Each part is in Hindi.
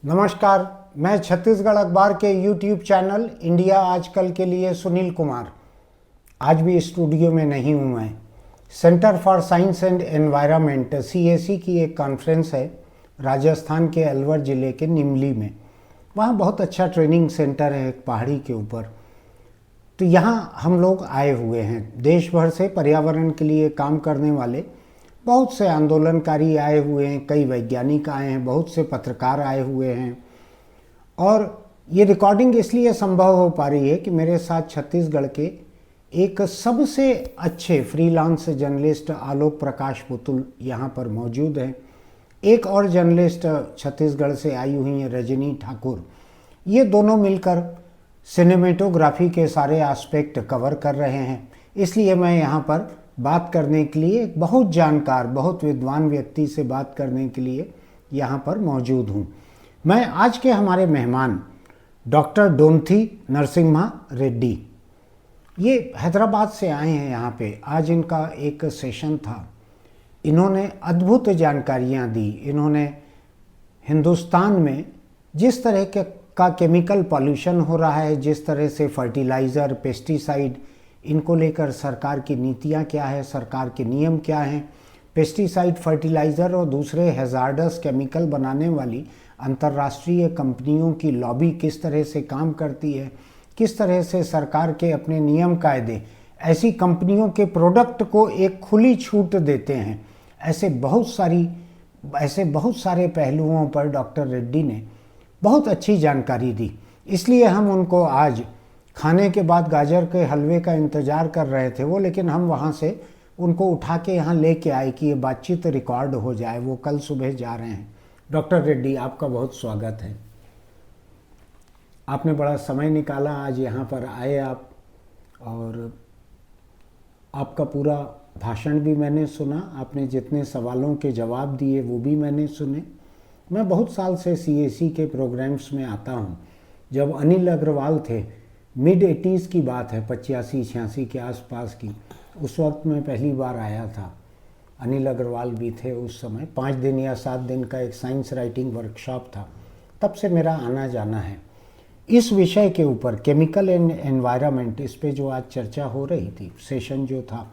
नमस्कार। मैं छत्तीसगढ़ अखबार के यूट्यूब चैनल इंडिया आजकल के लिए सुनील कुमार आज भी स्टूडियो में नहीं हूँ। मैं centre for science and environment CAC की एक कॉन्फ्रेंस है राजस्थान के अलवर ज़िले के निमली में। वहाँ बहुत अच्छा ट्रेनिंग सेंटर है एक पहाड़ी के ऊपर। तो यहाँ हम लोग आए हुए हैं, देश भर से पर्यावरण के लिए काम करने वाले बहुत से आंदोलनकारी आए हुए हैं, कई वैज्ञानिक आए हैं, बहुत से पत्रकार आए हुए हैं। और ये रिकॉर्डिंग इसलिए संभव हो पा रही है कि मेरे साथ छत्तीसगढ़ के एक सबसे अच्छे फ्रीलांस जर्नलिस्ट आलोक प्रकाश पुतुल यहाँ पर मौजूद हैं। एक और जर्नलिस्ट छत्तीसगढ़ से आई हुई हैं रजनी ठाकुर। ये दोनों मिलकर सिनेमेटोग्राफी के सारे एस्पेक्ट कवर कर रहे हैं। इसलिए मैं यहाँ पर बात करने के लिए एक बहुत जानकार, बहुत विद्वान व्यक्ति से बात करने के लिए यहाँ पर मौजूद हूँ। मैं आज के हमारे मेहमान डॉक्टर डोंथी नरसिम्हा रेड्डी, ये हैदराबाद से आए हैं यहाँ पे। आज इनका एक सेशन था। इन्होंने अद्भुत जानकारियाँ दी। इन्होंने हिंदुस्तान में जिस तरह का केमिकल पॉल्यूशन हो रहा है, जिस तरह से फर्टिलाइज़र, पेस्टिसाइड, इनको लेकर सरकार की नीतियाँ क्या है, सरकार के नियम क्या हैं, पेस्टिसाइड, फर्टिलाइज़र और दूसरे हैज़ार्डस केमिकल बनाने वाली अंतर्राष्ट्रीय कंपनियों की लॉबी किस तरह से काम करती है, किस तरह से सरकार के अपने नियम कायदे ऐसी कंपनियों के प्रोडक्ट को एक खुली छूट देते हैं। ऐसे बहुत सारे पहलुओं पर डॉक्टर रेड्डी ने बहुत अच्छी जानकारी दी। इसलिए हम उनको आज खाने के बाद गाजर के हलवे का इंतज़ार कर रहे थे वो, लेकिन हम वहाँ से उनको उठा के यहाँ लेके आए कि ये बातचीत रिकॉर्ड हो जाए। वो कल सुबह जा रहे हैं। डॉक्टर रेड्डी, आपका बहुत स्वागत है। आपने बड़ा समय निकाला, आज यहाँ पर आए आप, और आपका पूरा भाषण भी मैंने सुना। आपने जितने सवालों के जवाब दिए वो भी मैंने सुने। मैं बहुत साल से CAC के प्रोग्राम्स में आता हूँ। जब अनिल अग्रवाल थे, मिड 80s की बात है, 85-86 के आसपास की, उस वक्त मैं पहली बार आया था। अनिल अग्रवाल भी थे उस समय। 5 दिन या 7 दिन का एक साइंस राइटिंग वर्कशॉप था। तब से मेरा आना जाना है। इस विषय के ऊपर केमिकल एंड एनवायरनमेंट, इस पे जो आज चर्चा हो रही थी, सेशन जो था,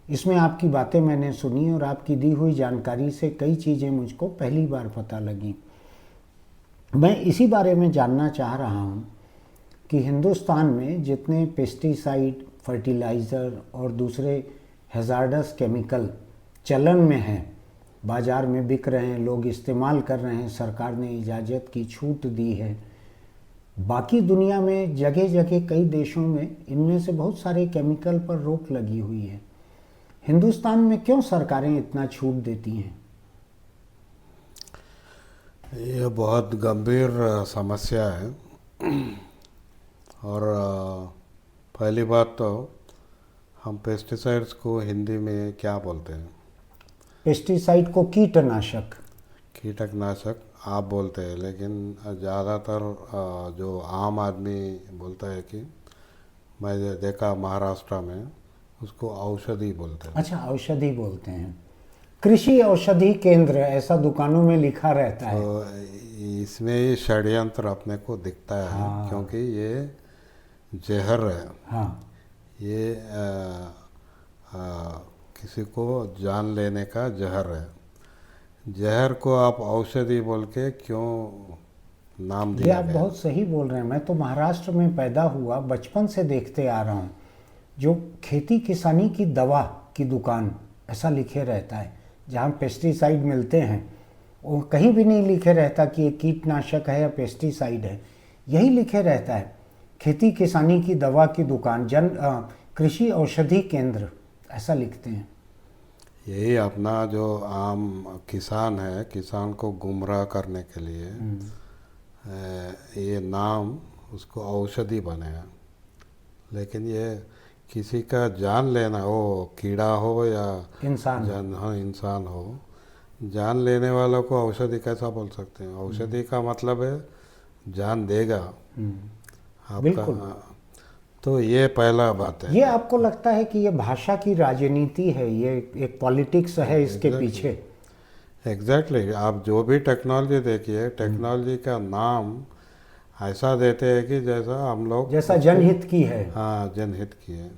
इसमें आपकी बातें मैंने सुनी और आपकी दी हुई जानकारी से कई चीज़ें मुझको पहली बार पता लगी। मैं इसी बारे में जानना चाह रहा हूँ कि हिंदुस्तान में जितने पेस्टिसाइड, फर्टिलाइज़र और दूसरे हैज़ार्डस केमिकल चलन में हैं, बाज़ार में बिक रहे हैं, लोग इस्तेमाल कर रहे हैं, सरकार ने इजाज़त की छूट दी है। बाकी दुनिया में जगह जगह कई देशों में इनमें से बहुत सारे केमिकल पर रोक लगी हुई है। हिंदुस्तान में क्यों सरकारें इतना छूट देती हैं? ये बहुत गंभीर समस्या है। और पहली बात तो हम पेस्टिसाइड्स को हिंदी में क्या बोलते हैं? पेस्टिसाइड को कीटनाशक आप बोलते हैं, लेकिन ज़्यादातर जो आम आदमी बोलता है कि मैं देखा महाराष्ट्र में उसको औषधि बोलते हैं। अच्छा, औषधि बोलते हैं। कृषि औषधि केंद्र ऐसा दुकानों में लिखा रहता है। तो इसमें ये षड्यंत्र अपने को दिखता है। हाँ। क्योंकि ये जहर है। हाँ। ये किसी को जान लेने का जहर है। जहर को आप औषधि बोल के क्यों नाम ये दिया आप गया? बहुत सही बोल रहे हैं। मैं तो महाराष्ट्र में पैदा हुआ, बचपन से देखते आ रहा हूँ। जो खेती किसानी की दवा की दुकान ऐसा लिखे रहता है, जहाँ पेस्टिसाइड मिलते हैं, वो कहीं भी नहीं लिखे रहता कि ये कीटनाशक है या पेस्टिसाइड है। यही लिखे रहता है खेती किसानी की दवा की दुकान, कृषि औषधि केंद्र, ऐसा लिखते हैं। यही अपना जो आम किसान है, किसान को गुमराह करने के लिए ये नाम उसको औषधि बने। लेकिन ये किसी का जान लेना, हो कीड़ा हो या इंसान हो, जान लेने वालों को औषधि कैसा बोल सकते हैं? औषधि का मतलब है जान देगा आपका। तो ये पहला बात है। ये आपको लगता है कि ये भाषा की राजनीति है, ये एक पॉलिटिक्स है इसके पीछे? एग्जैक्टली आप जो भी टेक्नोलॉजी देखिए, टेक्नोलॉजी का नाम ऐसा देते हैं कि जैसा हम लोग जैसा जनहित की है। हाँ, जनहित की है।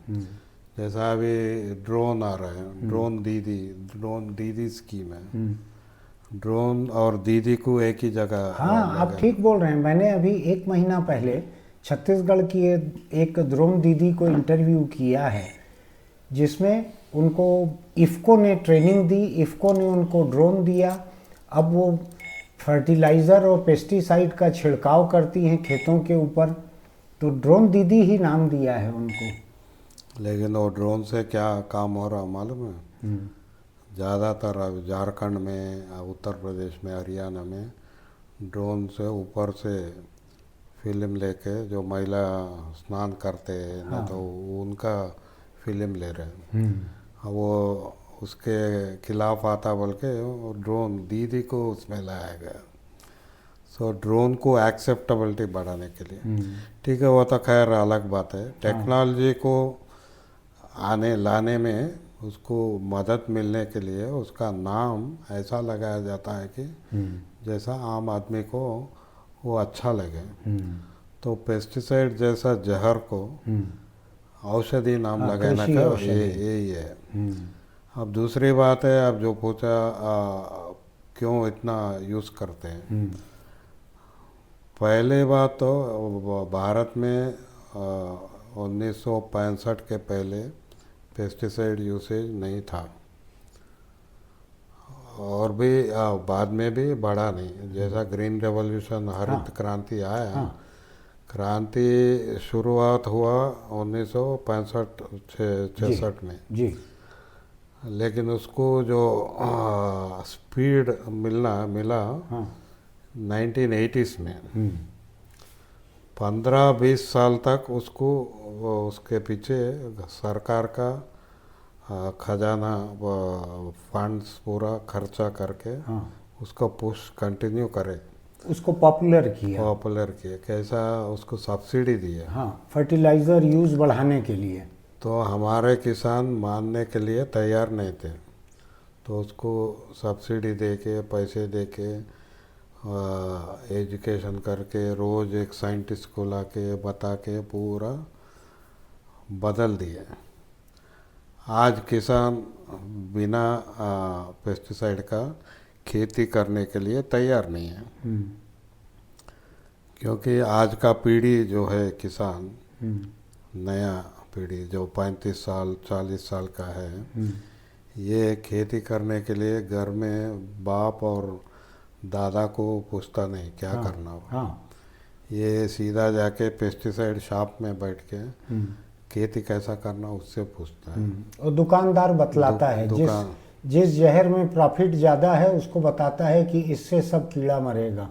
जैसा अभी ड्रोन आ रहा है, ड्रोन दीदी स्कीम है। ड्रोन और दीदी को एक ही जगह हाँ, आप ठीक बोल रहे हैं। मैंने अभी 1 महीना पहले छत्तीसगढ़ की एक ड्रोन दीदी को इंटरव्यू किया है, जिसमें उनको इफ़को ने ट्रेनिंग दी, इफ़को ने उनको ड्रोन दिया। अब वो फर्टिलाइज़र और पेस्टिसाइड का छिड़काव करती हैं खेतों के ऊपर, तो ड्रोन दीदी ही नाम दिया है उनको। लेकिन वो ड्रोन से क्या काम हो रहा मालूम है? ज़्यादातर अब झारखंड में, उत्तर प्रदेश में, हरियाणा में ड्रोन से ऊपर से फिल्म लेके जो महिला स्नान करते हैं ना, तो उनका फिल्म ले रहे हैं। अब वो उसके खिलाफ आता बोल के ड्रोन दीदी को उसमें लाया गया। सो ड्रोन को एक्सेप्टेबिलिटी बढ़ाने के लिए, ठीक है, वो तो खैर अलग बात है। टेक्नोलॉजी को लाने में उसको मदद मिलने के लिए उसका नाम ऐसा लगाया जाता है कि जैसा आम आदमी को वो अच्छा लगे। तो पेस्टिसाइड जैसा जहर को औषधि नाम लगाने का यही है। अब दूसरी बात है, अब जो पूछा क्यों इतना यूज़ करते हैं। पहले बात तो भारत में 1965 के पहले पेस्टिसाइड यूसेज नहीं था, और भी बाद में भी बढ़ा नहीं। जैसा ग्रीन रेवोल्यूशन, हरित क्रांति आया, क्रांति शुरुआत हुआ 1965-66 में जी। लेकिन उसको जो स्पीड मिला 1980s में। 15-20 साल तक उसको उसके पीछे सरकार का खजाना फंड्स पूरा खर्चा करके उसको पुश कंटिन्यू करे, उसको पॉपुलर किया। कैसा? उसको सब्सिडी दिए, फर्टिलाइज़र यूज़ बढ़ाने के लिए। तो हमारे किसान मानने के लिए तैयार नहीं थे, तो उसको सब्सिडी दे के, पैसे दे के, एजुकेशन करके, रोज़ एक साइंटिस्ट को ला के बता के पूरा बदल दिए। आज किसान बिना पेस्टिसाइड का खेती करने के लिए तैयार नहीं है, क्योंकि आज का पीढ़ी जो है किसान, नया पीढ़ी जो 35 साल 40 साल का है, ये खेती करने के लिए घर में बाप और दादा को पूछता नहीं क्या करना हो। ये सीधा जाके पेस्टिसाइड शॉप में बैठ के खेती कैसा करना उससे पूछता है, और दुकानदार बतलाता है। जिस जहर में प्रॉफिट ज़्यादा है उसको बताता है कि इससे सब कीड़ा मरेगा।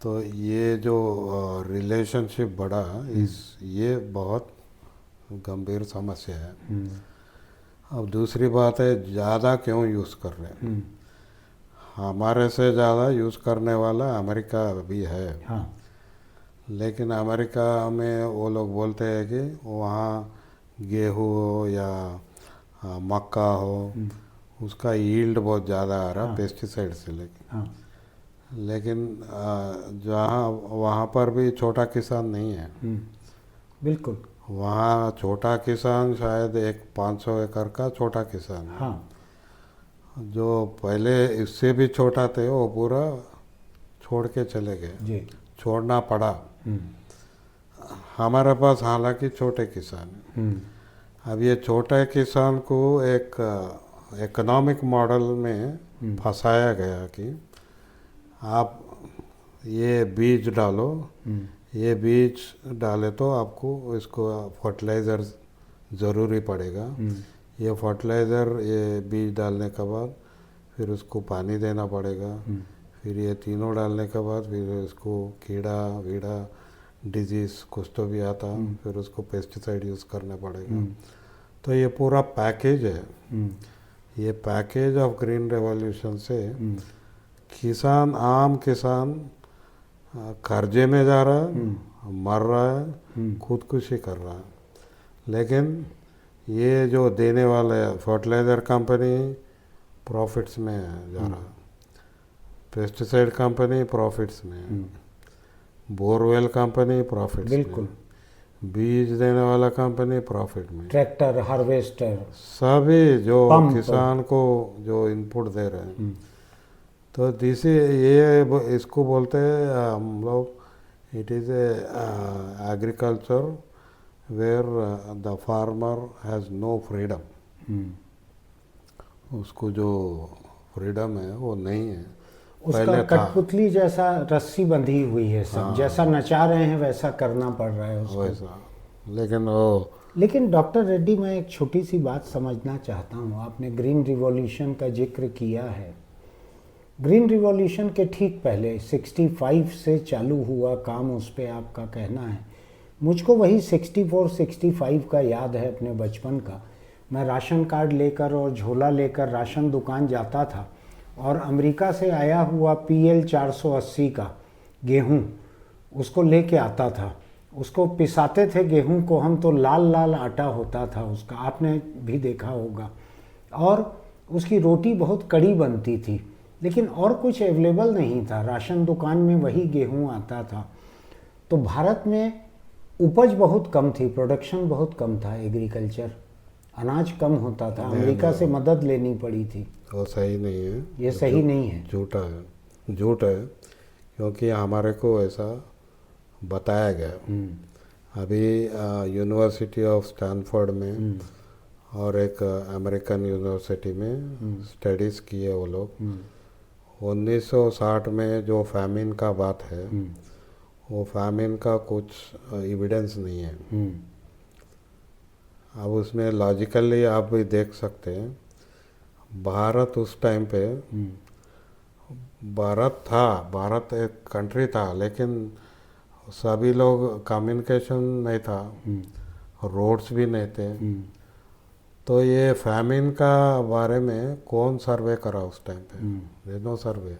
तो ये जो रिलेशनशिप बढ़ा, ये बहुत गंभीर समस्या है। अब दूसरी बात है, ज़्यादा क्यों यूज़ कर रहे हैं? हमारे से ज़्यादा यूज़ करने वाला अमेरिका भी है। लेकिन अमेरिका में वो लोग बोलते हैं कि वहाँ गेहूँ हो या मक्का हो, उसका यील्ड बहुत ज़्यादा आ रहा पेस्टिसाइड से लेकिन जहाँ वहाँ पर भी छोटा किसान नहीं है। बिल्कुल, वहाँ छोटा किसान शायद 500 एकड़ का छोटा किसान है। जो पहले इससे भी छोटा थे वो पूरा छोड़ के चले गए, छोड़ना पड़ा। हमारे पास हालांकि छोटे किसान हैं। अब ये छोटे किसान को एक इकोनॉमिक मॉडल में फंसाया गया कि आप ये बीज डालो, ये बीज डाले तो आपको इसको फर्टिलाइज़र ज़रूरी पड़ेगा। ये फर्टिलाइज़र, ये बीज डालने के बाद फिर उसको पानी देना पड़ेगा, फिर ये तीनों डालने के बाद फिर इसको कीड़ा वीड़ा डिजीज़ कुछ तो भी आता, फिर उसको पेस्टिसाइड यूज़ करना पड़ेगा। तो ये पूरा पैकेज है। ये पैकेज ऑफ ग्रीन रेवोल्यूशन से किसान, आम किसान कर्जे में जा रहा है, मर रहा है, खुदकुशी कर रहा है। लेकिन ये जो देने वाले फर्टिलाइज़र कंपनी प्रॉफिट्स में जा रहा है। पेस्टिसाइड कंपनी प्रॉफिट्स में, बोरवेल कंपनी प्रॉफिट्स बिल्कुल, बीज देने वाला कंपनी प्रॉफिट में, ट्रैक्टर, हार्वेस्टर, सभी जो पंप, किसान को जो इनपुट दे रहे हैं। तो ये इसको बोलते हैं हम लोग, it is a agriculture where the farmer has no freedom. उसको जो फ्रीडम है वो नहीं है, उसका कठपुतली जैसा रस्सी बंधी हुई है सब। हाँ। जैसा नचा रहे हैं वैसा करना पड़ रहा है उसको। वैसा। लेकिन डॉक्टर रेड्डी, मैं एक छोटी सी बात समझना चाहता हूँ। आपने ग्रीन रिवॉल्यूशन का जिक्र किया है। ग्रीन रिवॉल्यूशन के ठीक पहले 65 से चालू हुआ काम, उस पर आपका कहना है। मुझको वही 64-65 का याद है अपने बचपन का। मैं राशन कार्ड लेकर और झोला लेकर राशन दुकान जाता था और अमेरिका से आया हुआ PL 480 का गेहूं उसको लेके आता था। उसको पिसाते थे गेहूं को हम, तो लाल लाल आटा होता था उसका, आपने भी देखा होगा। और उसकी रोटी बहुत कड़ी बनती थी, लेकिन और कुछ अवेलेबल नहीं था। राशन दुकान में वही गेहूं आता था। तो भारत में उपज बहुत कम थी, प्रोडक्शन बहुत कम था, एग्रीकल्चर, अनाज कम होता था। अमेरिका से मदद लेनी पड़ी थी। वो सही नहीं है, ये सही नहीं है, झूठा है, झूठ है। क्योंकि हमारे को ऐसा बताया गया। अभी यूनिवर्सिटी ऑफ स्टैनफोर्ड में और एक अमेरिकन यूनिवर्सिटी में स्टडीज़ किए वो लोग। 1960 में जो फैमिन का बात है, वो फैमिन का कुछ एविडेंस नहीं है। अब उसमें लॉजिकली आप भी देख सकते हैं, भारत उस टाइम पे भारत एक कंट्री था, लेकिन सभी लोग, कम्युनिकेशन नहीं था, रोड्स भी नहीं थे। तो ये फैमिन का बारे में कौन सर्वे करा उस टाइम पे? There is no survey,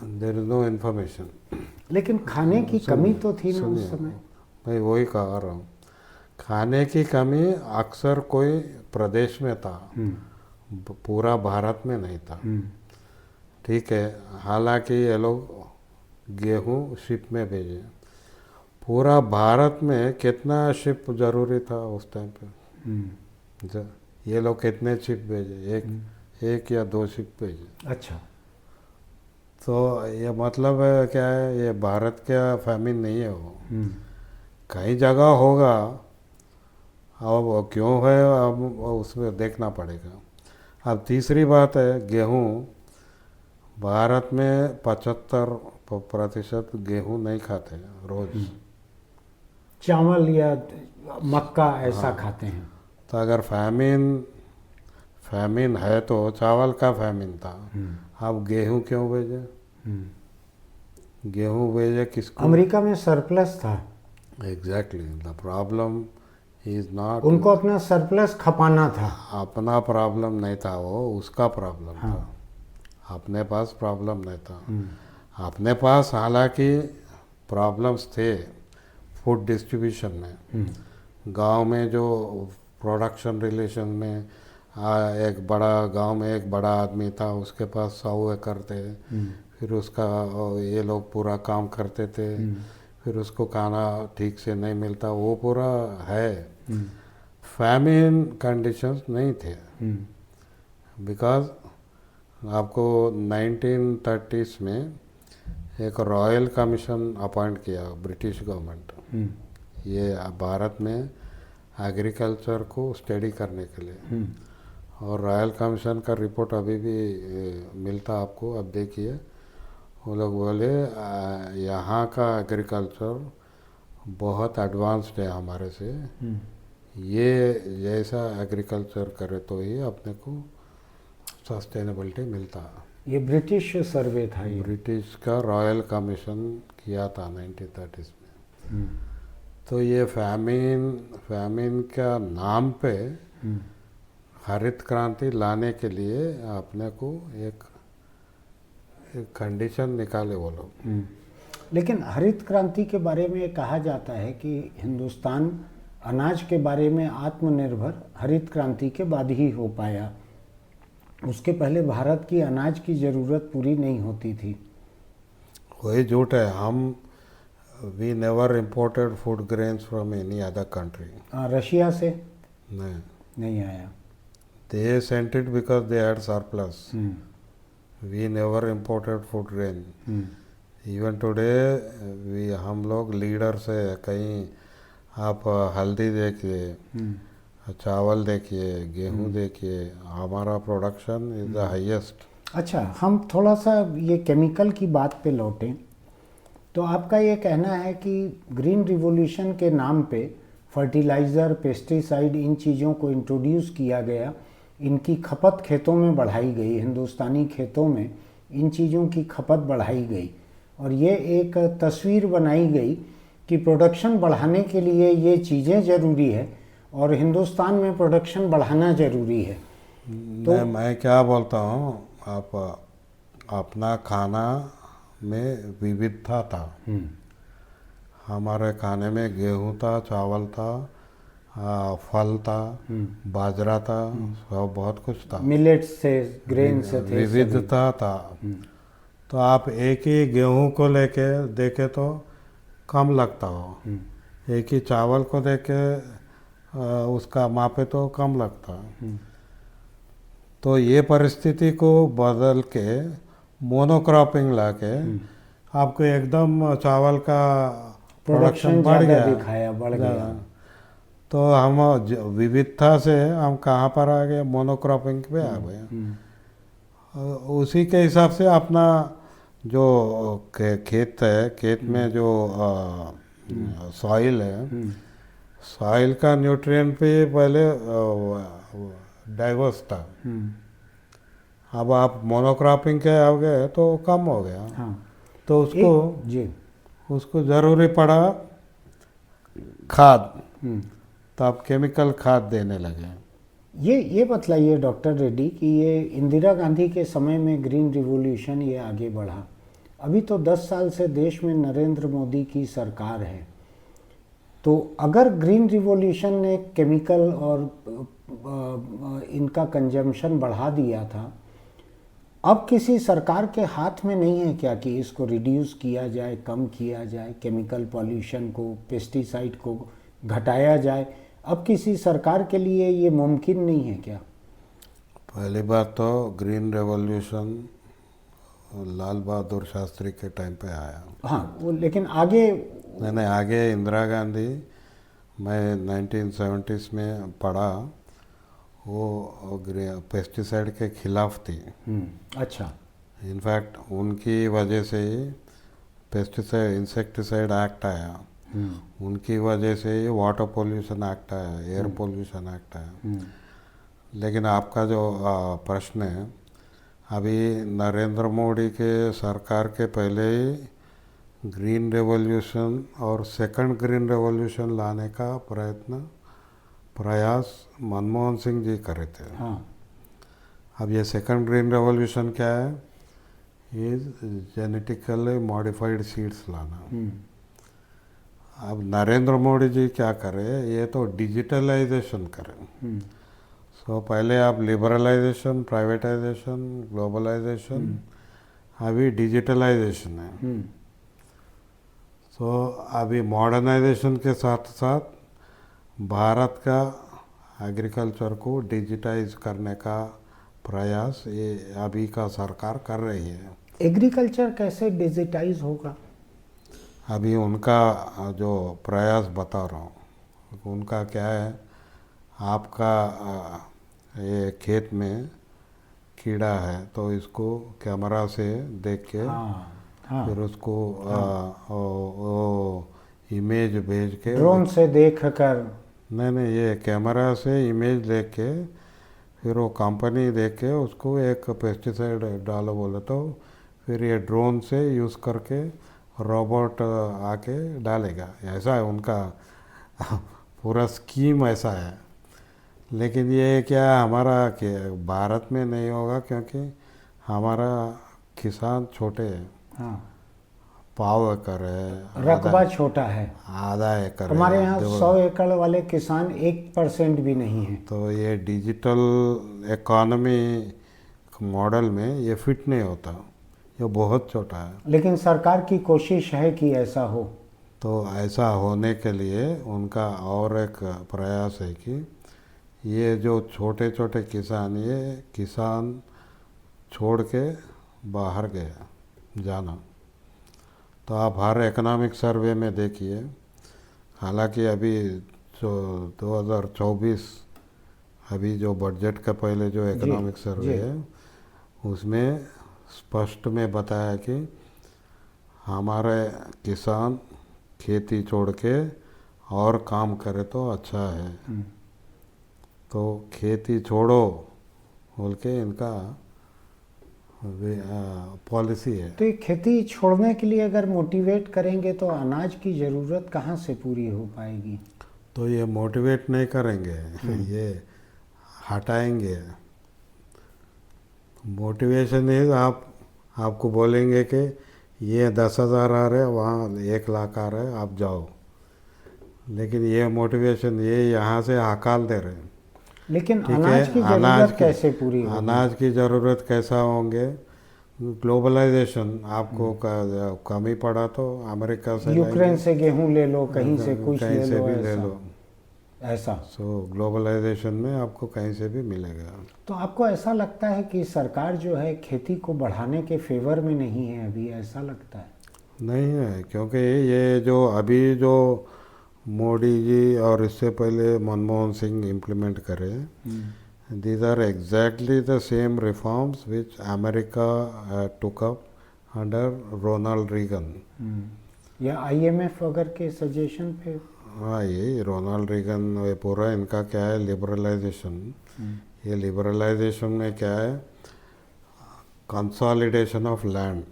there is no information. लेकिन खाने की कमी तो थी ना उस समय। मैं वही कह रहा हूँ, खाने की कमी अक्सर कोई प्रदेश में था, पूरा भारत में नहीं था। ठीक है, हालांकि ये लोग गेहूं शिप में भेजे। पूरा भारत में कितना शिप जरूरी था उस टाइम पे? ये लोग कितने शिप भेजे? एक या 2 शिप भेजे। अच्छा, तो ये मतलब है क्या है, ये भारत का फैमिन नहीं है वो, कई जगह होगा। अब वो क्यों है, अब उसमें देखना पड़ेगा। अब तीसरी बात है, गेहूं भारत में 75% गेहूं नहीं खाते रोज। चावल या मक्का ऐसा खाते हैं। तो अगर फैमिन है तो चावल का फैमिन था, अब गेहूं क्यों भेजे? गेहूं भेजे किसको? अमेरिका में सरप्लस था। Exactly, the problem is not, उनको अपना सरप्लस खपाना था। अपना प्रॉब्लम नहीं था, वो उसका प्रॉब्लम था। अपने पास प्रॉब्लम नहीं था। अपने पास हालांकि प्रॉब्लम्स थे फूड डिस्ट्रीब्यूशन में। गांव में जो प्रोडक्शन रिलेशन में, एक बड़ा गांव में एक बड़ा आदमी था, उसके पास 100 एकड़ थे। फिर उसका ये लोग पूरा काम करते थे। फिर उसको खाना ठीक से नहीं मिलता, वो पूरा है। फैमिन कंडीशंस नहीं थे, बिकॉज आपको 1930s में एक रॉयल कमीशन अपॉइंट किया ब्रिटिश गवर्नमेंट, ये भारत में एग्रीकल्चर को स्टडी करने के लिए। और रॉयल कमीशन का रिपोर्ट अभी भी मिलता आपको, अब देखिए। वो लोग बोले यहाँ का एग्रीकल्चर बहुत एडवांस्ड है हमारे से, ये जैसा एग्रीकल्चर करे तो ही अपने को सस्टेनेबिलिटी मिलता। ये ब्रिटिश सर्वे था, ये ब्रिटिश का रॉयल कमीशन किया था 1930s में। तो ये फैमिन का नाम पे हरित क्रांति लाने के लिए अपने को एक कंडीशन निकाले वो लोग। लेकिन हरित क्रांति के बारे में कहा जाता है कि हिंदुस्तान अनाज के बारे में आत्मनिर्भर हरित क्रांति के बाद ही हो पाया। उसके पहले भारत की अनाज की ज़रूरत पूरी नहीं होती थी। वही झूठ है। हम we never imported food grains from any other country. Russia से नहीं, नहीं आया। They sent it because they had surplus. We never imported food grain. Even today we हम लोग लीडर से कहीं आप हल्दी देखिए, चावल देखिए, गेहूं देखिए, हमारा प्रोडक्शन इज द हाईएस्ट। अच्छा, हम थोड़ा सा ये केमिकल की बात पे लौटें तो आपका ये कहना है कि ग्रीन रिवॉल्यूशन के नाम पे फर्टिलाइज़र, पेस्टिसाइड, इन चीज़ों को इंट्रोड्यूस किया गया, इनकी खपत खेतों में बढ़ाई गई, हिंदुस्तानी खेतों में इन चीज़ों की खपत बढ़ाई गई और ये एक तस्वीर बनाई गई कि प्रोडक्शन बढ़ाने के लिए ये चीज़ें ज़रूरी है और हिंदुस्तान में प्रोडक्शन बढ़ाना ज़रूरी है। तो मैं क्या बोलता हूँ, आप अपना खाना में विविधता था। हमारे खाने में गेहूं था, चावल था, फल था, बाजरा था, सब बहुत कुछ था। मिलेट्स से, ग्रेन से थे, विविधता था। तो आप एक ही गेहूं को लेके देखे तो कम लगता हो, एक ही चावल को देखे उसका मापे तो कम लगता। तो ये परिस्थिति को बदल के मोनोक्रॉपिंग लाके आपको एकदम चावल का प्रोडक्शन बढ़ गया। तो हम विविधता से हम कहाँ पर आ गए, मोनोक्रॉपिंग पे आ गए। उसी के हिसाब से अपना जो खेत है, खेत में जो सॉइल है, सॉइल का न्यूट्रिएंट पे पहले डाइवर्स था। अब आप मोनोक्रॉपिंग के आ गए तो कम हो गया। हाँ। तो उसको ज़रूरी पड़ा खाद, तो आप केमिकल खाद देने लगे। ये बतलाइए डॉक्टर रेड्डी कि ये इंदिरा गांधी के समय में ग्रीन रिवॉल्यूशन ये आगे बढ़ा, अभी तो 10 साल से देश में नरेंद्र मोदी की सरकार है, तो अगर ग्रीन रिवॉल्यूशन ने केमिकल और इनका कंजम्पशन बढ़ा दिया था, अब किसी सरकार के हाथ में नहीं है क्या कि इसको रिड्यूस किया जाए, कम किया जाए, केमिकल पॉल्यूशन को, पेस्टिसाइड को घटाया जाए? अब किसी सरकार के लिए ये मुमकिन नहीं है क्या? पहली बात तो ग्रीन रेवोल्यूशन लाल बहादुर शास्त्री के टाइम पे आया। हाँ, वो लेकिन आगे नहीं, आगे इंदिरा गांधी, मैं 1970s में पढ़ा, वो पेस्टिसाइड के खिलाफ थी। अच्छा। इनफैक्ट उनकी वजह से ही पेस्टिसाइड इंसेक्टिसाइड एक्ट आया, उनकी वजह से ही वाटर पोल्यूशन एक्ट आया, एयर पोल्यूशन एक्ट आया। लेकिन आपका जो प्रश्न है, अभी नरेंद्र मोदी के सरकार के पहले ही ग्रीन रेवोल्यूशन और सेकंड ग्रीन रेवोल्यूशन लाने का प्रयास मनमोहन सिंह जी करे थे। हाँ। अब ये सेकंड ग्रीन रेवोल्यूशन क्या है, ये जेनेटिकली मॉडिफाइड सीड्स लाना। अब नरेंद्र मोदी जी क्या करे, ये तो डिजिटलाइजेशन करें। सो पहले आप लिबरलाइजेशन, प्राइवेटाइजेशन, ग्लोबलाइजेशन, अभी डिजिटलाइजेशन है। सो अभी मॉडर्नाइजेशन के साथ साथ भारत का एग्रीकल्चर को डिजिटाइज करने का प्रयास ये अभी का सरकार कर रही है। एग्रीकल्चर कैसे डिजिटाइज होगा? अभी उनका जो प्रयास बता रहा हूँ, उनका क्या है, आपका ये खेत में कीड़ा है तो इसको कैमरा से देख के फिर उसको वो इमेज भेज के, ड्रोन से देख कर, नहीं, ये कैमरा से इमेज देख के फिर वो कंपनी देख के उसको एक पेस्टिसाइड डालो बोले तो फिर ये ड्रोन से यूज़ करके रोबोट आके डालेगा। ऐसा है उनका पूरा स्कीम ऐसा है। लेकिन ये क्या हमारा भारत में नहीं होगा, क्योंकि हमारा किसान छोटे हैं। हाँ, पाव एकड़ है, रकबा छोटा है, आधा एकड़। हमारे यहाँ 100 एकड़ वाले किसान 1% भी नहीं है। तो ये डिजिटल इकोनॉमी मॉडल में ये फिट नहीं होता, ये बहुत छोटा है। लेकिन सरकार की कोशिश है कि ऐसा हो। तो ऐसा होने के लिए उनका और एक प्रयास है कि ये जो छोटे छोटे किसान, ये किसान छोड़ के बाहर गया जाना। तो आप हर इकोनॉमिक सर्वे में देखिए, हालांकि अभी जो 2024 अभी जो बजट का पहले जो इकोनॉमिक सर्वे है उसमें स्पष्ट में बताया कि हमारे किसान खेती छोड़ के और काम करे तो अच्छा है। तो खेती छोड़ो बोल के इनका पॉलिसी है। तो ये खेती छोड़ने के लिए अगर मोटिवेट करेंगे तो अनाज की ज़रूरत कहाँ से पूरी हो पाएगी? तो ये मोटिवेट नहीं करेंगे, ये हटाएंगे। मोटिवेशन है आपको बोलेंगे कि ये 10,000 आ रहे हैं, वहाँ 1 लाख आ रहे हैं, आप जाओ। लेकिन ये मोटिवेशन ये यहाँ से हकाल दे रहे हैं। लेकिन ठीक अनाज है, की ज़रूरत कैसे पूरी होगी? अनाज की ज़रूरत कैसा होंगे? ग्लोबलाइजेशन आपको कमी पड़ा तो अमेरिका से यूक्रेन से गेहूं ले लो, कहीं से कुछ कहीं ले से लो, भी ले लो। ऐसा। सो ग्लोबलाइजेशन में आपको कहीं से भी मिलेगा। तो आपको ऐसा लगता है कि सरकार जो है खेती को बढ़ाने के फेवर में नहीं है अभी, ऐसा लगता है? नहीं है, क्योंकि ये जो अभी जो मोदी जी और इससे पहले मनमोहन सिंह इम्प्लीमेंट करे, these are exactly the same reforms which America took up under Ronald Reagan. या IMF वगैरह के सजेशन पे? हाँ, यही रोनाल्ड रीगन, ये पूरा इनका क्या है, लिबरलाइजेशन। ये लिबरलाइजेशन में क्या है, consolidation of land.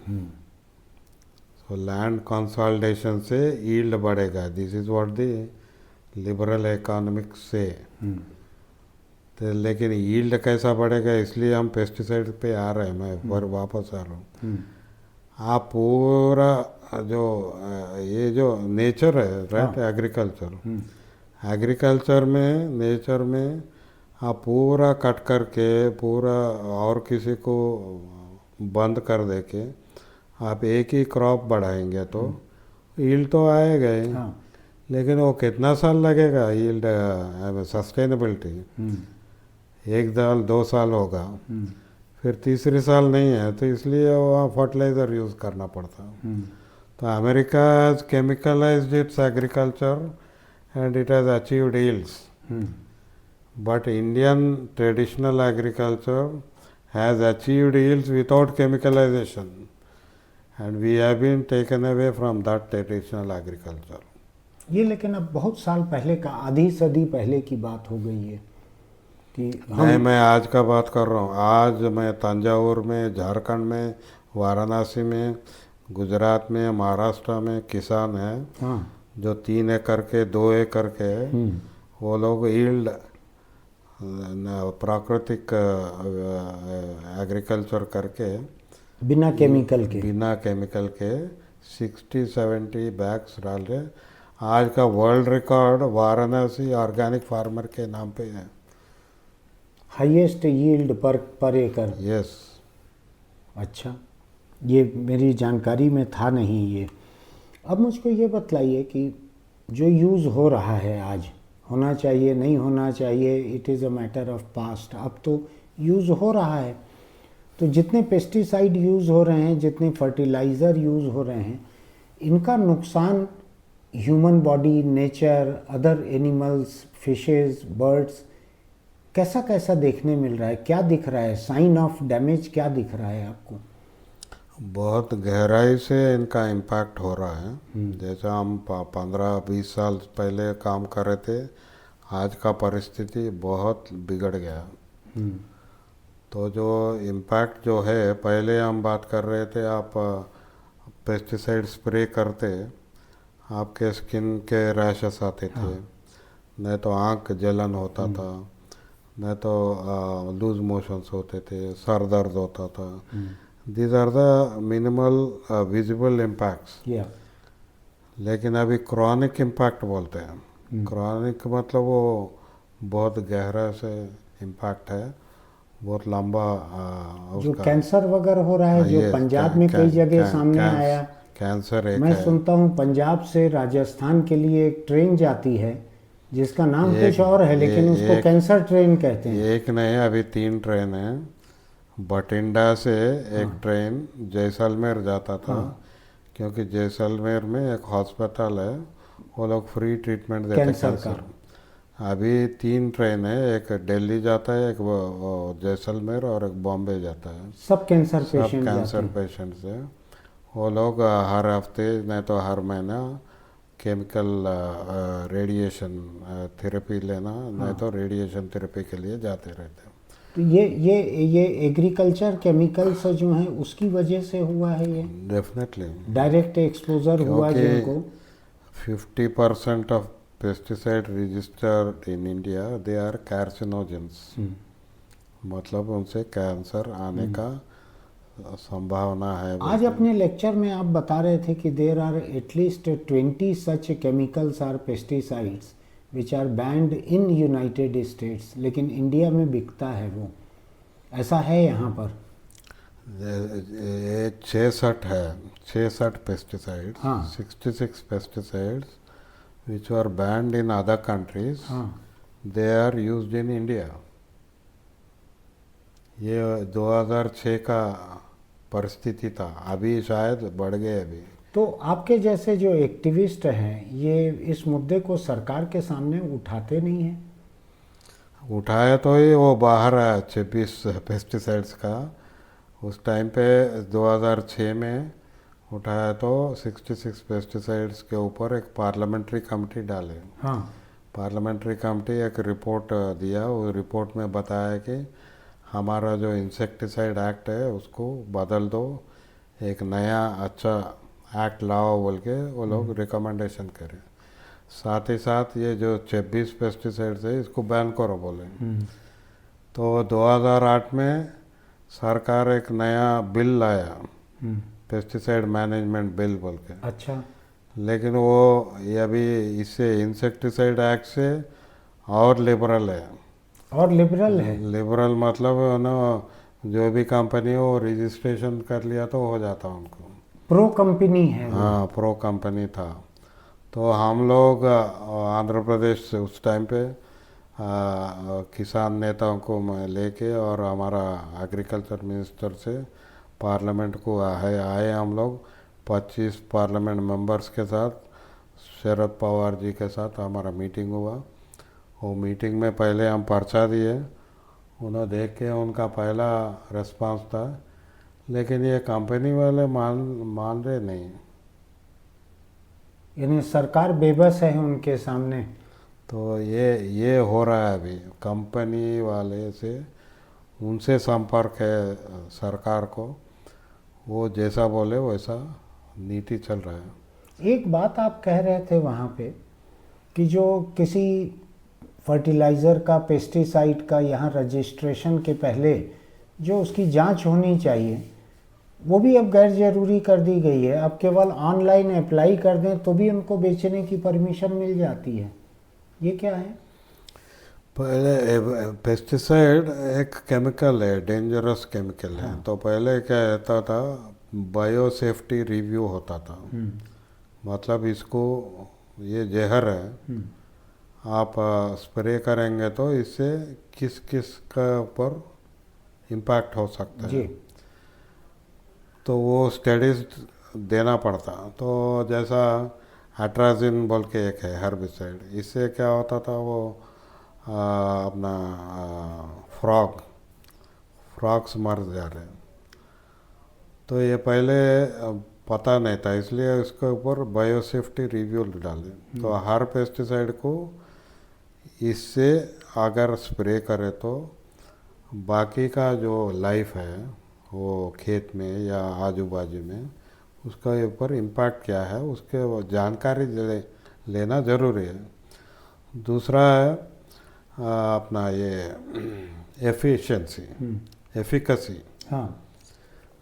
So land consolidation से यील्ड बढ़ेगा। This is what the liberal economics से। तो लेकिन यील्ड कैसा बढ़ेगा, इसलिए हम पेस्टिसाइड पे आ रहे हैं, मैं पर वापस आ रहा हूँ। आप पूरा जो ये जो नेचर है, राइट, एग्रीकल्चर में नेचर में आप पूरा कट करके पूरा और किसी को बंद कर दे के आप एक ही क्रॉप बढ़ाएंगे तो यील्ड तो आएगा ही। लेकिन वो कितना साल लगेगा यील्ड सस्टेनेबिलिटी? 1 साल 2 साल होगा, फिर तीसरे साल नहीं है, तो इसलिए वहाँ फर्टिलाइज़र यूज़ करना पड़ता। तो America has chemicalized its agriculture and it has achieved yields, but Indian traditional agriculture has achieved yields without chemicalization, and we have been taken away from that traditional agriculture. ये लेकिन अब बहुत साल पहले का, आधी सदी पहले की बात हो गई है कि नहीं, मैं आज का बात कर रहा हूँ। आज मैं तंजावुर में, झारखंड में, वाराणसी में, गुजरात में, महाराष्ट्र में किसान हैं जो 3 एकड़ के 2 एकड़ के वो लोग यील्ड प्राकृतिक एग्रीकल्चर करके बिना केमिकल के 60-70 बैग्स डाल रहे। आज का world record Varanasi organic farmer के नाम पे है, हाईएस्ट यील्ड पर एकड़। यस। अच्छा, ये मेरी जानकारी में था नहीं ये। अब मुझको ये बतलाइए कि जो यूज़ हो रहा है आज, होना चाहिए नहीं होना चाहिए, it is a matter of past. अब तो यूज़ हो रहा है, तो जितने पेस्टिसाइड यूज़ हो रहे हैं, जितने फर्टिलाइज़र यूज़ हो रहे हैं, इनका नुकसान human body, nature, other animals, fishes, birds कैसा कैसा देखने मिल रहा है? क्या दिख रहा है? साइन ऑफ डैमेज क्या दिख रहा है आपको? बहुत गहराई से इनका इम्पैक्ट हो रहा है। जैसे हम 15-20 साल पहले काम कर रहे थे, आज का परिस्थिति बहुत बिगड़ गया। तो जो इम्पैक्ट जो है, पहले हम बात कर रहे थे, आप पेस्टिसाइड स्प्रे करते आपके स्किन के रैशेस आते थे, नहीं तो आँख जलन होता था, नहीं तो लूज मोशंस होते थे, सर दर्द होता था। These are the minimal visible impacts. लेकिन अभी क्रॉनिक इम्पैक्ट बोलते हैं। क्रॉनिक मतलब वो बहुत गहरा से इम्पैक्ट है, बहुत लंबा जो उसका कैंसर वगैरह हो रहा है, जो ये पंजाब में कई जगह सामने आया। कैंसर एक मैं है। सुनता हूँ पंजाब से राजस्थान के लिए एक ट्रेन जाती है जिसका नाम एक कुछ और है, ये लेकिन उसको एक कैंसर ट्रेन कहते हैं। एक नहीं, अभी 3 ट्रेन है। बठिंडा से एक हाँ ट्रेन जैसलमेर जाता था, हाँ, क्योंकि जैसलमेर में एक हॉस्पिटल है, वो लोग फ्री ट्रीटमेंट देते कैंसर का। कैंसर। अभी 3 ट्रेन है, एक दिल्ली जाता है, एक वो जैसलमेर, और एक बॉम्बे जाता है। सब कैंसर सब पेशेंट जाते कैंसर हैं। पेशेंट्स है। वो लोग हर हफ्ते नहीं तो हर महीना केमिकल रेडिएशन थेरेपी लेना, नहीं हाँ, तो रेडिएशन थेरेपी के लिए जाते रहते हैं। तो ये एग्रीकल्चर केमिकल्स जो हैं उसकी वजह से हुआ है ये। डेफिनेटली, डायरेक्ट एक्सपोजर हुआ क्योंकि जिनको। 50% of pesticide registered in India they are carcinogens, मतलब उनसे कैंसर आने का संभावना है आज बोलते हैं। अपने लेक्चर में आप बता रहे थे कि there are at least 20 such chemicals are pesticides which are banned in United States, लेकिन इंडिया में बिकता है वो। ऐसा है यहाँ पर? ये 66 है, 66 पेस्टिसाइड्स, हाँ 66 pesticides which were banned in other countries, हाँ। they are used in India। ये 2006 का परिस्थिति था, अभी शायद बढ़ गए अभी। तो आपके जैसे जो एक्टिविस्ट हैं ये इस मुद्दे को सरकार के सामने उठाते नहीं हैं? उठाया तो ही वो बाहर आया 26 पेस्टिसाइड्स का। उस टाइम पे 2006 में उठाया तो 66 पेस्टिसाइड्स के ऊपर एक पार्लियामेंट्री कमेटी डाले। हाँ पार्लियामेंट्री कमेटी एक रिपोर्ट दिया, उस रिपोर्ट में बताया कि हमारा जो इंसेक्टिसाइड एक्ट है उसको बदल दो, एक नया अच्छा एक्ट लाओ बोल के वो लोग रिकमेंडेशन करें। साथ ही साथ ये जो 26 पेस्टिसाइड्स है इसको बैन करो बोले। तो 2008 में सरकार एक नया बिल लाया, पेस्टिसाइड मैनेजमेंट बिल बोल के। अच्छा। लेकिन वो ये अभी इससे इंसेक्टिसाइड एक्ट से और लिबरल है। और लिबरल है? लिबरल मतलब ना, जो भी कंपनी हो रजिस्ट्रेशन कर लिया तो हो जाता उनको। प्रो कंपनी है वो। हाँ, प्रो कंपनी था। तो हम लोग आंध्र प्रदेश से उस टाइम पे किसान नेताओं को लेके और हमारा एग्रीकल्चर मिनिस्टर से पार्लियामेंट को आए हम लोग 25 पार्लियामेंट मेंबर्स के साथ, शरद पवार जी के साथ हमारा मीटिंग हुआ। वो मीटिंग में पहले हम पर्चा दिए, उन्हें देख के उनका पहला रिस्पांस था, लेकिन ये कंपनी वाले मान रहे नहीं। यानी सरकार बेबस है उनके सामने। तो ये हो रहा है अभी, कंपनी वाले से उनसे संपर्क है सरकार को, वो जैसा बोले वैसा नीति चल रहा है। एक बात आप कह रहे थे वहाँ पे कि जो किसी फर्टिलाइज़र का, पेस्टिसाइड का यहाँ रजिस्ट्रेशन के पहले जो उसकी जांच होनी चाहिए वो भी अब गैर ज़रूरी कर दी गई है। अब केवल ऑनलाइन अप्लाई कर दें तो भी उनको बेचने की परमिशन मिल जाती है। ये क्या है? पहले पेस्टिसाइड एक केमिकल है, डेंजरस केमिकल है। तो पहले क्या रहता था, बायो सेफ्टी रिव्यू होता था। मतलब इसको, ये जहर है, आप स्प्रे करेंगे तो इससे किस किस का ऊपर इम्पैक्ट हो सकता है, तो वो स्टडीज देना पड़ता। तो जैसा अट्राजिन बोल के एक है हर्बिसाइड, इससे क्या होता था, वो अपना फ्रॉग्स मर जा रहे। तो ये पहले पता नहीं था, इसलिए इसके ऊपर बायोसेफ्टी रिव्यू डाले। तो हर पेस्टिसाइड को इससे अगर स्प्रे करे तो बाकी का जो लाइफ है वो खेत में या आजू बाजू में, उसका ऊपर इम्पैक्ट क्या है उसके वो जानकारी लेना ज़रूरी है। दूसरा है अपना ये एफिशिएंसी, एफिकेसी। हाँ,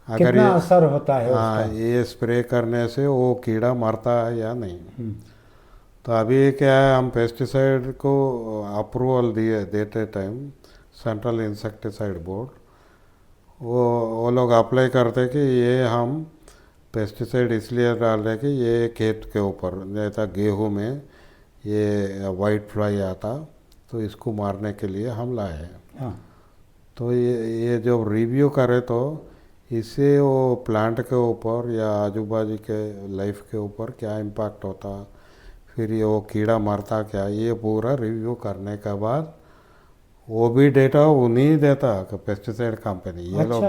अगर कितना ये असर होता है हाँ, उसका। ये स्प्रे करने से वो कीड़ा मरता है या नहीं। तो अभी क्या है, हम पेस्टिसाइड को अप्रूवल देते टाइम सेंट्रल इंसेक्टिसाइड बोर्ड, वो लोग अप्लाई करते कि ये हम पेस्टिसाइड इसलिए डाल रहे कि ये खेत के ऊपर, जैसा गेहूँ में ये वाइट फ्लाई आता तो इसको मारने के लिए हम लाए हैं। हाँ। तो ये जो रिव्यू करे तो इससे वो प्लांट के ऊपर या आजू बाजू के लाइफ के ऊपर क्या इम्पैक्ट होता, फिर ये वो कीड़ा मरता क्या, ये पूरा रिव्यू करने के बाद वो भी डेटा उन्हीं देता पेस्टिसाइड कंपनी। ये लोग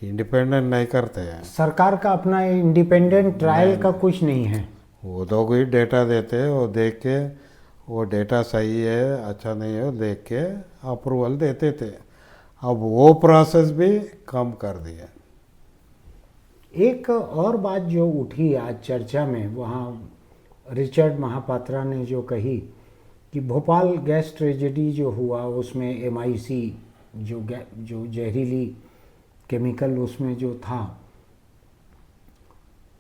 इंडिपेंडेंट नहीं करते हैं, सरकार का अपना इंडिपेंडेंट ट्रायल का कुछ नहीं है। वो लोग ही डेटा देते हैं, वो देख के वो डेटा सही है अच्छा नहीं है देख के अप्रूवल देते थे। अब वो प्रोसेस भी कम कर दिया। एक और बात जो उठी आज चर्चा में, वहाँ रिचर्ड महापात्रा ने जो कही कि भोपाल गैस ट्रेजेडी जो हुआ उसमें MIC जो जहरीली केमिकल उसमें जो था,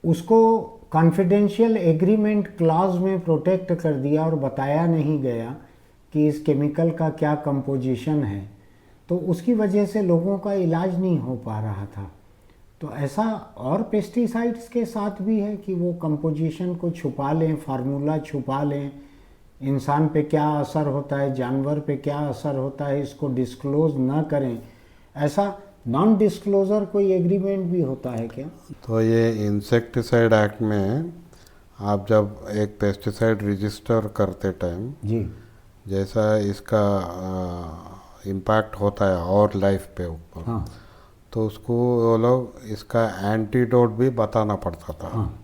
उसको कॉन्फिडेंशियल एग्रीमेंट क्लॉज में प्रोटेक्ट कर दिया और बताया नहीं गया कि इस केमिकल का क्या कंपोजिशन है, तो उसकी वजह से लोगों का इलाज नहीं हो पा रहा था। तो ऐसा और पेस्टिसाइड्स के साथ भी है कि वो कंपोजिशन को छुपा लें, फार्मूला छुपा लें, इंसान पे क्या असर होता है, जानवर पे क्या असर होता है, इसको डिस्क्लोज ना करें। ऐसा नॉन डिस्क्लोजर कोई एग्रीमेंट भी होता है क्या? तो ये इंसेक्टिसाइड एक्ट में आप जब एक पेस्टिसाइड रजिस्टर करते टाइम जी, जैसा इसका इम्पैक्ट होता है और लाइफ पे ऊपर, हाँ, तो उसको वो लोग इसका एंटीडोट भी बताना पड़ता था। हाँ,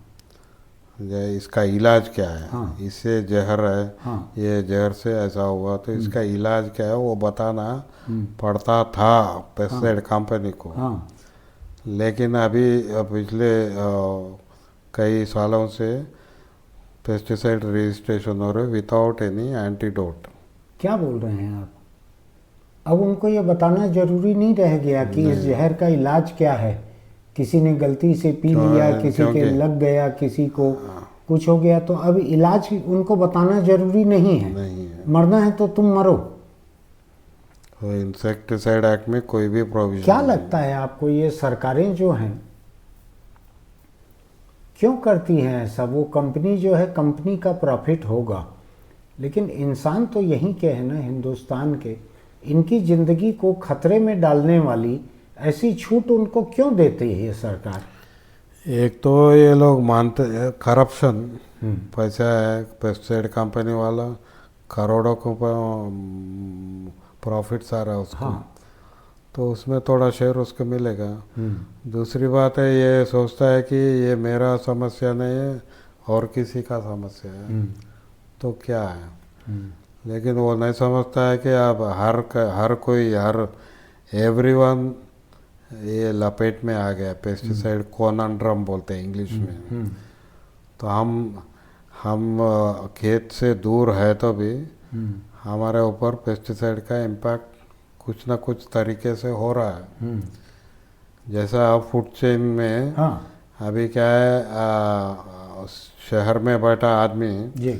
इसका इलाज क्या है, हाँ, इससे जहर है, हाँ, ये जहर से ऐसा हुआ तो इसका इलाज क्या है वो बताना पड़ता था पेस्टिसाइड कंपनी को। हाँ, लेकिन अभी पिछले कई सालों से पेस्टिसाइड रजिस्ट्रेशन हो रहे विदाउट एनी एंटीडोट। क्या बोल रहे हैं आप? अब उनको ये बताना जरूरी नहीं रह गया कि इस जहर का इलाज क्या है। किसी ने गलती से पी लिया, किसी के लग गया, किसी को कुछ हो गया, तो अब इलाज उनको बताना जरूरी नहीं है। मरना है तो तुम मरो। तो इंसेक्टिसाइड एक्ट में कोई भी प्रोविजन क्या लगता है आपको, ये सरकारें जो हैं क्यों करती हैं ऐसा? वो कंपनी जो है, कंपनी का प्रॉफिट होगा, लेकिन इंसान तो यहीं के हैं ना, हिंदुस्तान के। इनकी ज़िंदगी को खतरे में डालने वाली ऐसी छूट उनको क्यों देती है ये सरकार? एक तो ये लोग मानते हैं करप्शन, पैसा है पेस्टिसाइड कंपनी वाला, करोड़ों को प्रॉफिट आ रहा है उसको। हाँ, तो उसमें थोड़ा शेयर उसको मिलेगा। दूसरी बात है ये सोचता है कि ये मेरा समस्या नहीं है और किसी का समस्या है, तो क्या है। लेकिन वो नहीं समझता है कि अब हर कोई एवरीवन ये लपेट में आ गया। पेस्टिसाइड कॉनंड्रम बोलते हैं इंग्लिश में। तो हम खेत से दूर है तो भी हमारे ऊपर पेस्टिसाइड का इम्पैक्ट कुछ ना कुछ तरीके से हो रहा है। जैसा आप फूड चेन में अभी क्या है, शहर में बैठा आदमी जी,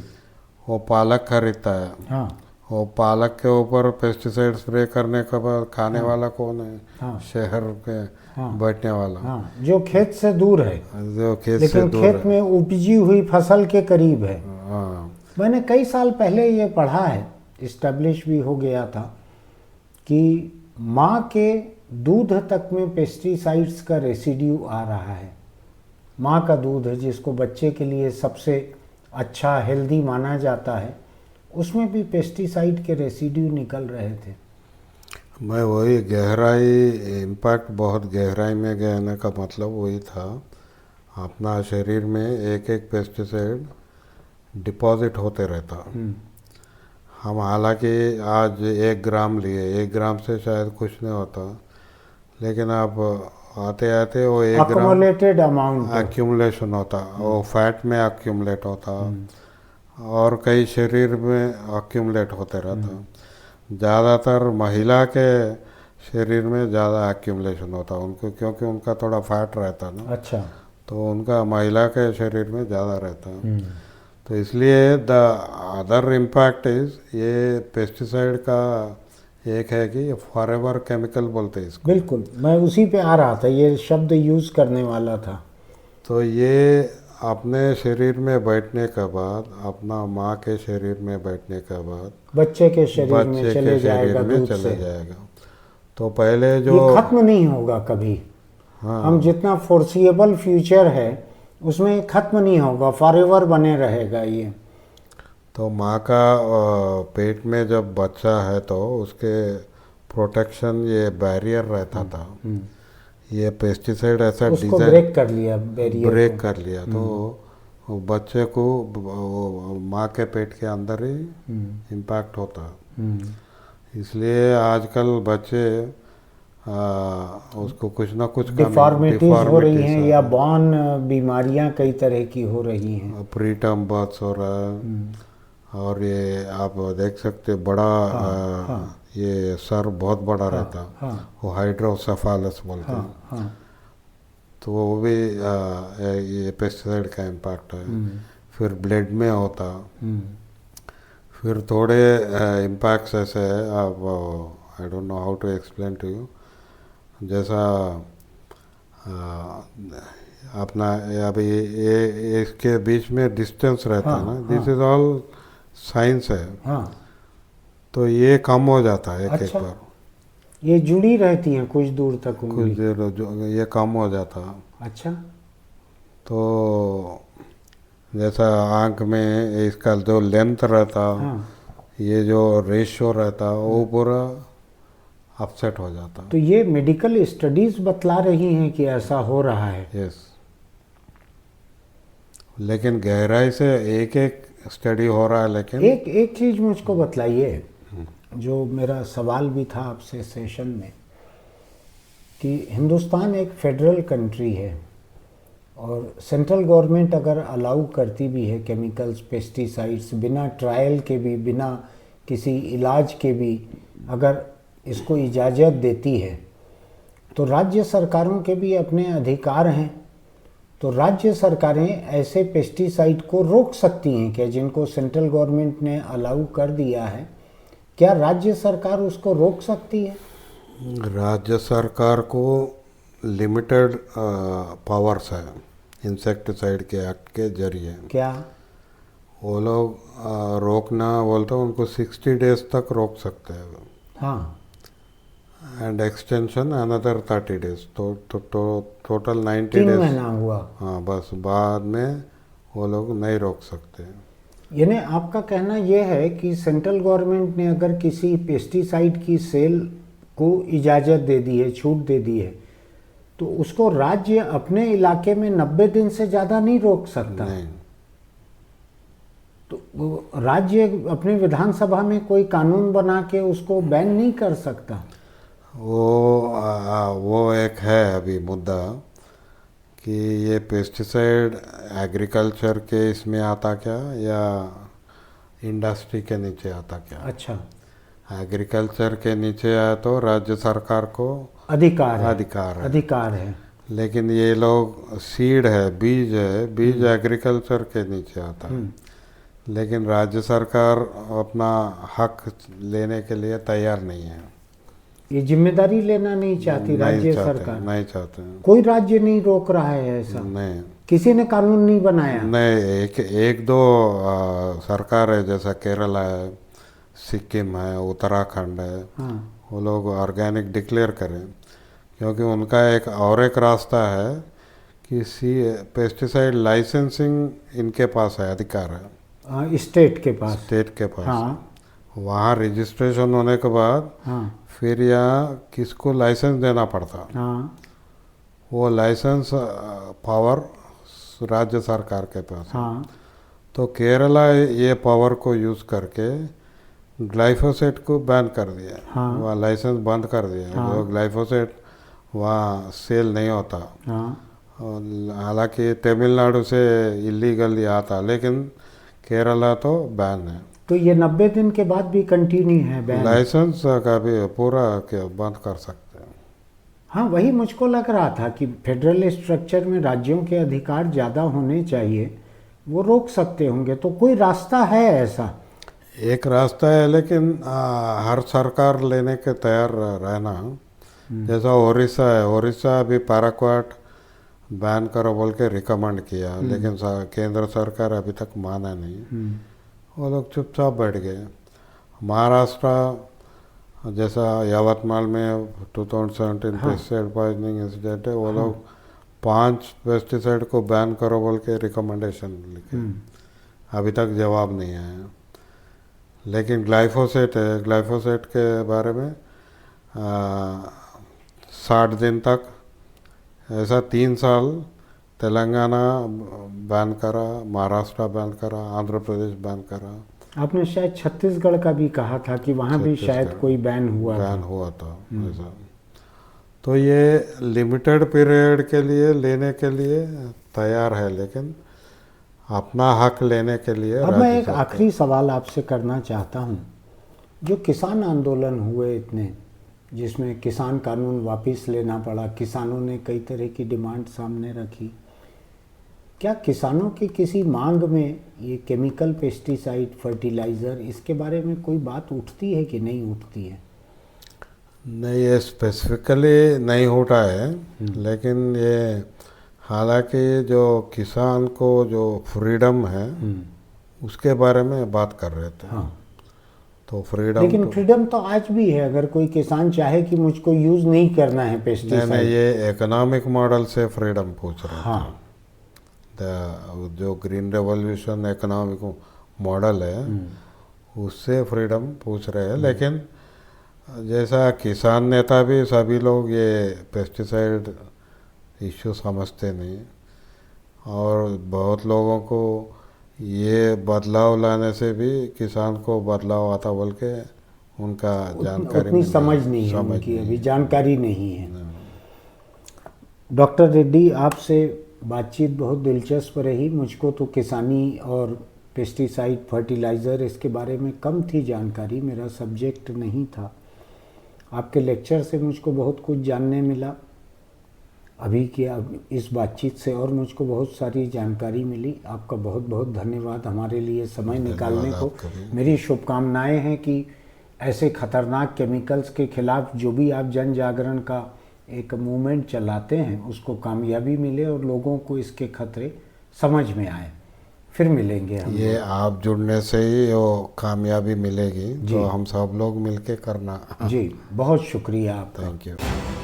वो पालक खरीदता है, वो पालक के ऊपर पेस्टिसाइड स्प्रे करने के बाद खाने वाला कौन है? शहर के बैठने वाला, जो खेत से दूर है, जो खेत लेकिन से दूर खेत में उपजी हुई फसल के करीब है। मैंने कई साल पहले ये पढ़ा है, इस्टेब्लिश भी हो गया था, कि माँ के दूध तक में पेस्टिसाइड्स का रेसिड्यू आ रहा है। माँ का दूध है जिसको बच्चे के लिए सबसे अच्छा हेल्दी माना जाता है, उसमें भी पेस्टिसाइड के रेसिड्यू निकल रहे थे। मैं वही गहराई, इम्पैक्ट बहुत गहराई में गहने का मतलब वही था। अपना शरीर में एक एक पेस्टिसाइड डिपॉजिट होते रहता। हम हालांकि आज 1 ग्राम लिए, 1 ग्राम से शायद कुछ नहीं होता, लेकिन आप आते आते वो 1 ग्राम अक्यूमुलेटेड अमाउंट एक्यूमुलेशन होता, वो फैट में एक्यूमुलेट होता और कई शरीर में एक्यूमुलेट होते रहता। ज़्यादातर महिला के शरीर में ज़्यादा एक्यूमुलेशन होता उनको, क्योंकि उनका थोड़ा फैट रहता ना। अच्छा, तो उनका महिला के शरीर में ज़्यादा रहता। तो इसलिए द अदर इम्पैक्ट इज़ ये पेस्टिसाइड का एक है कि फॉरएवर केमिकल बोलते हैं इसको। बिल्कुल, मैं उसी पे आ रहा था, ये शब्द यूज़ करने वाला था। तो ये अपने शरीर में बैठने के बाद, अपना माँ के शरीर में बैठने के बाद बच्चे के शरीर में बच्चे चले के जाएगा शरीर में दूध चले से। जाएगा। तो पहले जो ये खत्म नहीं होगा कभी। हाँ, हम जितना फोर्सिएबल फ्यूचर है उसमें खत्म नहीं होगा, फॉरएवर बने रहेगा ये। तो माँ का पेट में जब बच्चा है तो उसके प्रोटेक्शन ये बैरियर रहता था। ये पेस्टिसाइड ऐसा उसको डिजाइन ब्रेक कर लिया, बैरियर ब्रेक कर लिया, तो वो बच्चे को माँ के पेट के अंदर ही इम्पैक्ट होता। इसलिए आजकल बच्चे उसको कुछ ना कुछ डिफॉर्मिटीज हो रही हैं या बॉर्न बीमारियां कई तरह की हो रही हैं। प्रीटर्म बर्थ हो रहा है। और ये आप देख सकते बड़ा ये सर बहुत बड़ा रहता, वो हाइड्रोसेफालस बोलते हैं। तो वो भी ये पेस्टिसाइड का इम्पैक्ट है। फिर ब्लड में होता। फिर थोड़े इम्पैक्ट्स ऐसे है, आप I don't know how to explain to you. जैसा अपना अभी ये इसके बीच में डिस्टेंस रहता है ना, दिस इज ऑल साइंस है। तो ये कम हो जाता है एक बार। ये जुड़ी रहती हैं कुछ दूर तक, कुछ देर ये कम हो जाता। अच्छा। तो जैसा आँख में इसका जो लेंथ रहता, ये जो रेशियो रहता, वो पूरा अपसेट हो जाता। तो ये मेडिकल स्टडीज बतला रही हैं कि ऐसा हो रहा है। यस, लेकिन गहराई से एक एक स्टडी हो रहा है। लेकिन एक चीज़ मुझको बतलाइए, जो मेरा सवाल भी था आपसे सेशन में, कि हिंदुस्तान एक फेडरल कंट्री है और सेंट्रल गवर्नमेंट अगर अलाउ करती भी है केमिकल्स, पेस्टिसाइड्स, बिना ट्रायल के भी, बिना किसी इलाज के भी अगर इसको इजाज़त देती है, तो राज्य सरकारों के भी अपने अधिकार हैं। तो राज्य सरकारें ऐसे पेस्टिसाइड को रोक सकती हैं क्या, जिनको सेंट्रल गवर्नमेंट ने अलाउ कर दिया है? क्या राज्य सरकार उसको रोक सकती है? राज्य सरकार को लिमिटेड पावर्स है इंसेक्टिसाइड के एक्ट के जरिए। क्या वो लोग रोकना बोलते हैं, उनको 60 डेज तक रोक सकते हैं। हाँ। एंड एक्सटेंशन अनदर 30 डेज, तो टोटल 90 3 डेज। महीना हुआ। हाँ, बस बाद में वो लोग नहीं रोक सकते। यानी आपका कहना यह है कि सेंट्रल गवर्नमेंट ने अगर किसी पेस्टिसाइड की सेल को इजाज़त दे दी है, छूट दे दी है, तो उसको राज्य अपने इलाके में 90 दिन से ज़्यादा नहीं रोक सकता। नहीं। तो राज्य अपने विधानसभा में कोई कानून बना के उसको बैन नहीं कर सकता? वो एक है अभी मुद्दा कि ये पेस्टिसाइड एग्रीकल्चर के इसमें आता क्या या इंडस्ट्री के नीचे आता क्या। अच्छा। एग्रीकल्चर के नीचे आया तो राज्य सरकार को अधिकार है। लेकिन ये लोग सीड है, बीज है, बीज एग्रीकल्चर के नीचे आता है। लेकिन राज्य सरकार अपना हक लेने के लिए तैयार नहीं है। ये जिम्मेदारी लेना नहीं चाहती राज्य सरकार? नहीं चाहते। कोई राज्य नहीं रोक रहा है ऐसा? नहीं, किसी ने कानून नहीं बनाया? नहीं, एक दो सरकार है, जैसा केरला है, सिक्किम है, उत्तराखंड है। वो लोग ऑर्गेनिक डिक्लेयर करें, क्योंकि उनका एक रास्ता है कि पेस्टिसाइड लाइसेंसिंग इनके पास है, अधिकार है स्टेट के पास। हाँ। वहाँ रजिस्ट्रेशन होने के बाद फिर यहाँ किसको लाइसेंस देना पड़ता। वो लाइसेंस पावर राज्य सरकार के पास। तो केरला ये पावर को यूज़ करके ग्लाइफोसेट को बैन कर दिया। वहाँ लाइसेंस बंद कर दिया। वो ग्लाइफोसेट वहाँ सेल नहीं होता। हालांकि तमिलनाडु से इलीगली आता, लेकिन केरला तो बैन है। तो ये 90 दिन के बाद भी कंटिन्यू है बैन? लाइसेंस का भी पूरा बंद कर सकते हैं। हाँ, वही मुझको लग रहा था कि फेडरल स्ट्रक्चर में राज्यों के अधिकार ज़्यादा होने चाहिए, वो रोक सकते होंगे। तो कोई रास्ता है ऐसा? एक रास्ता है, लेकिन हर सरकार लेने के तैयार रहना। जैसा उड़ीसा है, उड़ीसा अभी पैराक्वाट बैन करो बोल के रिकमेंड किया, लेकिन केंद्र सरकार अभी तक माना नहीं, वो लोग चुपचाप बैठ गए। महाराष्ट्र जैसा यवतमाल में 2017 पेस्टिसाइड पॉइजनिंग इंसिडेंट है, वो लोग 5 पेस्टिसाइड को बैन करो बोल के रिकमेंडेशन लिखे, अभी तक जवाब नहीं आया। लेकिन ग्लाइफोसेट है, ग्लाइफोसेट के बारे में 60 दिन तक, ऐसा 3 साल तेलंगाना बैन करा, महाराष्ट्र बैन करा, आंध्र प्रदेश बैन करा। आपने शायद छत्तीसगढ़ का भी कहा था कि वहाँ भी शायद कोई बैन हुआ था। ऐसा। तो ये लिमिटेड पीरियड के लिए लेने के लिए तैयार है, लेकिन अपना हक लेने के लिए। अब मैं एक आखिरी सवाल आपसे करना चाहता हूँ। जो किसान आंदोलन हुए इतने, जिसमें किसान कानून वापस लेना पड़ा, किसानों ने कई तरह की डिमांड सामने रखी, क्या किसानों की किसी मांग में ये केमिकल पेस्टिसाइड फर्टिलाइज़र, इसके बारे में कोई बात उठती है कि नहीं उठती है? नहीं, ये स्पेसिफिकली नहीं उठा है, लेकिन ये हालांकि जो किसान को जो फ्रीडम है उसके बारे में बात कर रहे थे। हाँ। तो फ्रीडम, लेकिन फ्रीडम तो आज भी है, अगर कोई किसान चाहे कि मुझको यूज़ नहीं करना है पेस्टिसाइड। नहीं, ये इकोनॉमिक मॉडल से फ्रीडम पूछ रहे थे। हाँ। जो ग्रीन रेवोल्यूशन इकोनॉमिक मॉडल है उससे फ्रीडम पूछ रहे हैं। लेकिन जैसा किसान नेता भी सभी लोग ये पेस्टिसाइड इश्यू समझते नहीं, और बहुत लोगों को ये बदलाव लाने से भी किसान को बदलाव आता बोल के उनका जानकारी उतनी समझ नहीं है, उनकी अभी जानकारी नहीं है। डॉक्टर रेड्डी, आपसे बातचीत बहुत दिलचस्प रही। मुझको तो किसानी और पेस्टिसाइड फर्टिलाइज़र इसके बारे में कम थी जानकारी, मेरा सब्जेक्ट नहीं था। आपके लेक्चर से मुझको बहुत कुछ जानने मिला अभी की इस बातचीत से, और मुझको बहुत सारी जानकारी मिली। आपका बहुत बहुत धन्यवाद हमारे लिए समय निकालने को। मेरी शुभकामनाएं हैं कि ऐसे खतरनाक केमिकल्स के खिलाफ जो भी आप जन जागरण का एक मूवमेंट चलाते हैं उसको कामयाबी मिले और लोगों को इसके खतरे समझ में आए। फिर मिलेंगे हम। ये आप जुड़ने से ही वो कामयाबी मिलेगी, तो हम सब लोग मिलके करना। जी, बहुत शुक्रिया आपका। Thank you.